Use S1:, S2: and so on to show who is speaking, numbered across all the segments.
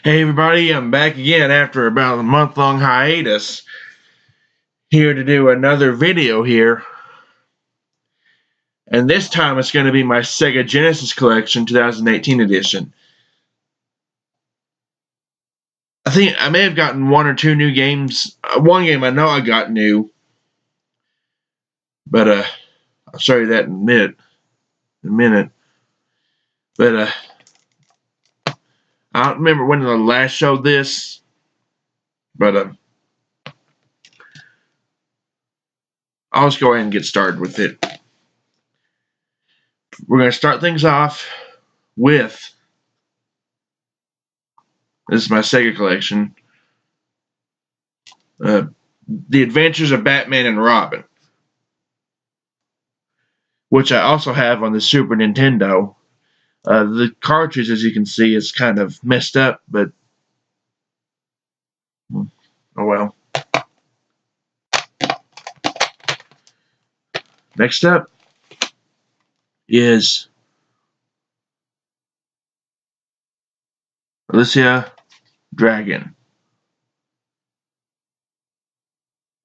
S1: Hey everybody, I'm back again after about a month-long hiatus, here to do another video here. And this time it's going to be my Sega Genesis Collection 2018 edition. I think I may have gotten one or two new games. One game I know I got new, but I'll show you that in a minute. But I don't remember when I last showed this, but I'll just go ahead and get started with it. We're going to start things off with, this is my Sega collection, The Adventures of Batman and Robin, which I also have on the Super Nintendo. The cartridge, as you can see, is kind of messed up, but oh well. Next up is Alicia Dragon.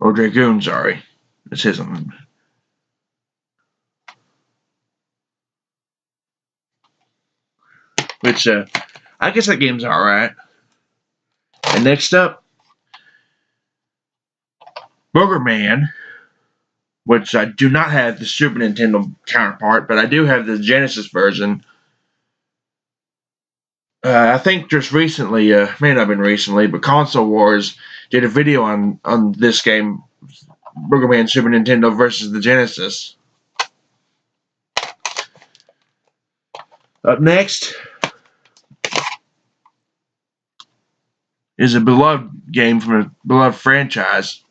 S1: Or Dragoon, sorry. It's his one. Which, I guess that game's alright. And next up, Booger Man, which I do not have the Super Nintendo counterpart, but I do have the Genesis version. I think just recently, may not have been recently, but Console Wars did a video on this game, Booger Man Super Nintendo versus the Genesis. Up next is a beloved game from a beloved franchise,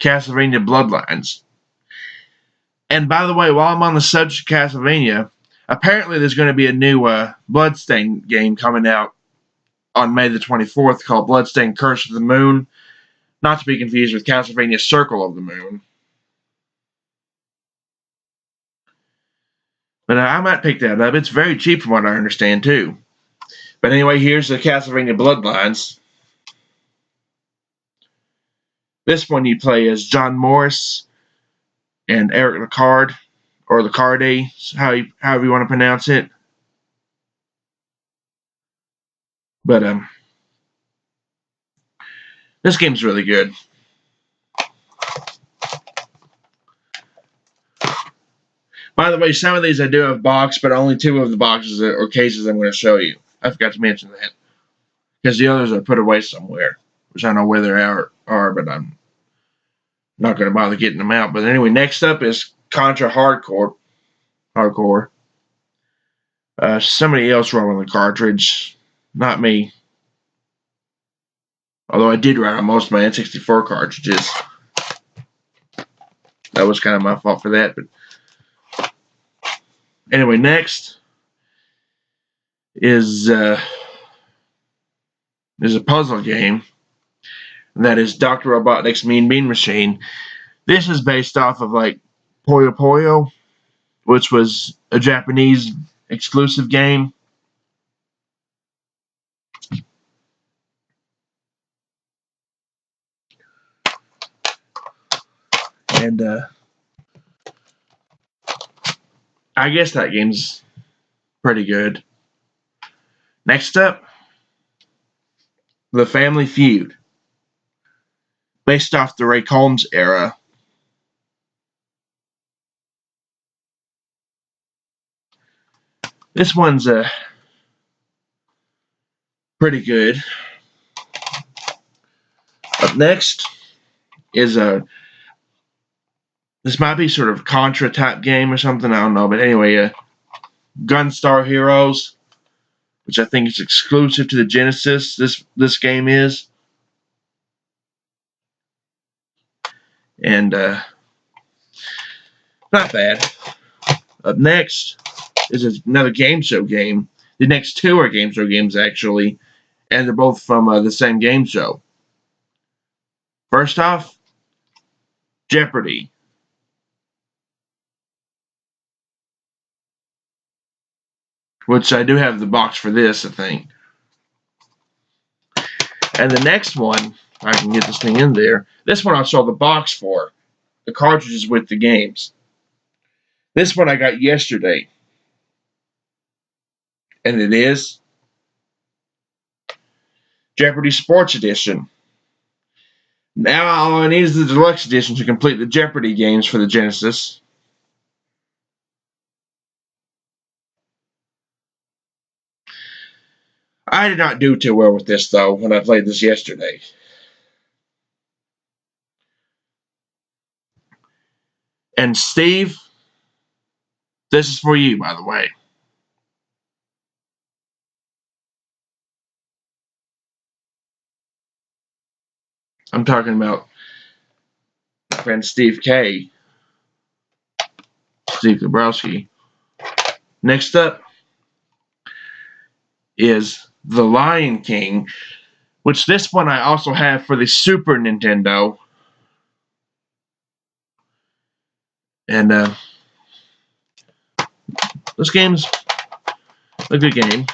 S1: Castlevania Bloodlines. And by the way, while I'm on the subject of Castlevania, apparently there's going to be a new Bloodstained game coming out on May the 24th called Bloodstained Curse of the Moon, not to be confused with Castlevania Circle of the Moon. But I might pick that up. It's very cheap from what I understand, too. But anyway, here's the Castlevania Bloodlines. This one you play as John Morris and Eric Lecard, or Lecarde, however you want to pronounce it. But this game's really good. By the way, some of these I do have boxed, but only two of the boxes or cases I'm going to show you. I forgot to mention that. Because the others are put away somewhere, which I don't know where they are, but I'm not going to bother getting them out. But anyway, next up is Contra Hardcore. Somebody else wrote on the cartridge, not me. Although I did write on most of my N64 cartridges. That was kind of my fault for that. But anyway, next is a puzzle game. And that is Dr. Robotnik's Mean Bean Machine. This is based off of like Puyo Puyo, which was a Japanese exclusive game. And I guess that game's pretty good. Next up, The Family Feud, based off the Ray Combs era. This one's pretty good. Up next is this might be sort of Contra type game or something, I don't know, but anyway, Gunstar Heroes, which I think is exclusive to the Genesis. This game is, and not bad. Up next is another game show game. The next two are game show games actually, and they're both from the same game show. First off, Jeopardy. which I do have the box for this, I think. And the next one, I can get this thing in there. This one I saw the box for. The cartridges with the games. This one I got yesterday. And it is Jeopardy Sports Edition. Now all I need is the Deluxe Edition to complete the Jeopardy games for the Genesis. I did not do too well with this, though, when I played this yesterday. And Steve, this is for you, by the way. I'm talking about my friend Steve K. Steve Dabrowski. Next up is The Lion King, which this one I also have for the Super Nintendo. And this game's a good game.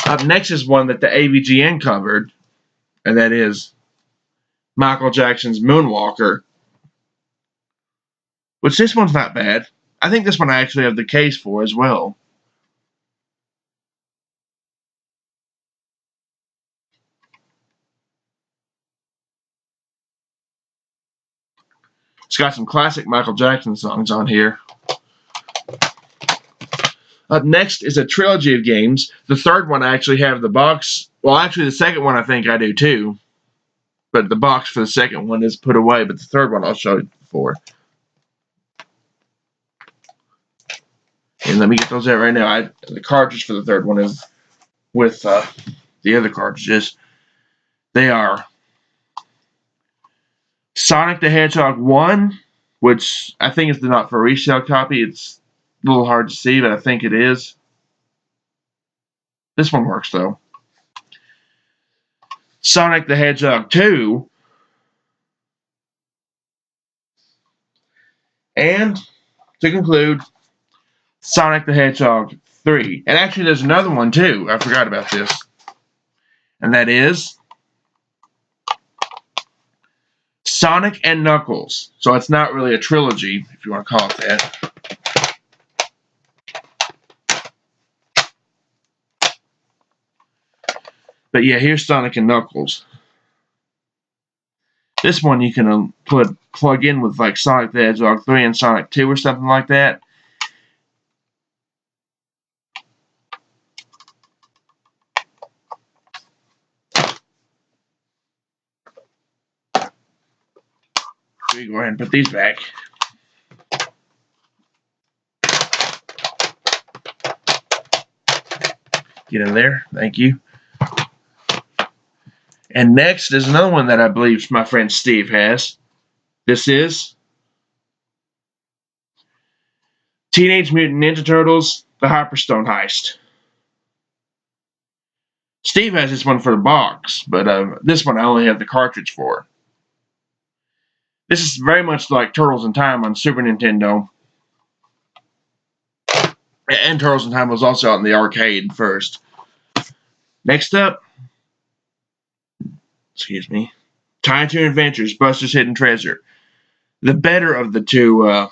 S1: Up next is one that the AVGN covered, and that is Michael Jackson's Moonwalker, which this one's not bad. I think this one I actually have the case for as well. It's got some classic Michael Jackson songs on here. Up next is a trilogy of games. The third one I actually have the box. Well, actually the second one I think I do too. But the box for the second one is put away. But the third one I'll show you before. And let me get those out right now. The cartridge for the third one is with the other cartridges. They are Sonic the Hedgehog 1, which I think is the not for resale copy. It's a little hard to see, but I think it is. This one works, though. Sonic the Hedgehog 2. And, to conclude, Sonic the Hedgehog 3. And actually, there's another one, too. I forgot about this. And that is Sonic and Knuckles. So it's not really a trilogy, if you want to call it that. But yeah, here's Sonic and Knuckles. This one you can plug in with like Sonic the Hedgehog 3 and Sonic 2 or something like that. Let me go ahead and put these back. Get in there. Thank you. And next is another one that I believe my friend Steve has. This is Teenage Mutant Ninja Turtles, The Hyperstone Heist. Steve has this one for the box, but this one I only have the cartridge for. This is very much like Turtles in Time on Super Nintendo. And Turtles in Time was also out in the arcade first. Next up, Tiny Toon Adventures, Buster's Hidden Treasure. The better of the two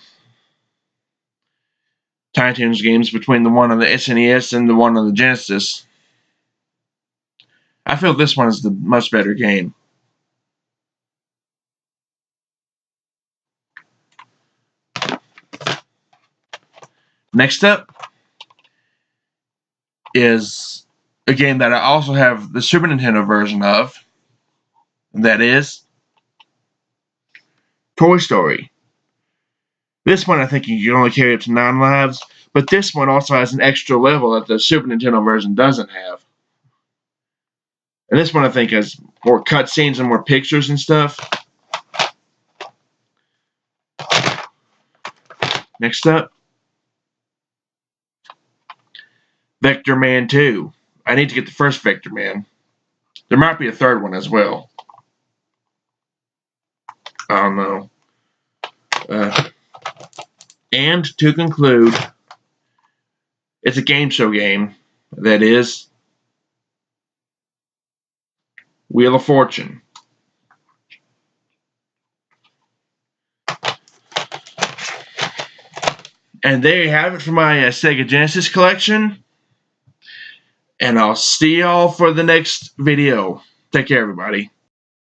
S1: Tiny Toons games between the one on the SNES and the one on the Genesis. I feel this one is the much better game. Next up is a game that I also have the Super Nintendo version of. And that is Toy Story. This one I think you can only carry up to 9 lives, but this one also has an extra level that the Super Nintendo version doesn't have. And this one I think has more cutscenes and more pictures and stuff. Next up, Vector Man 2. I need to get the first Vector Man. There might be a third one as well. I don't know. And to conclude, It's a game show game that is Wheel of Fortune. And there you have it for my Sega Genesis collection. And I'll see y'all for the next video. Take care, everybody.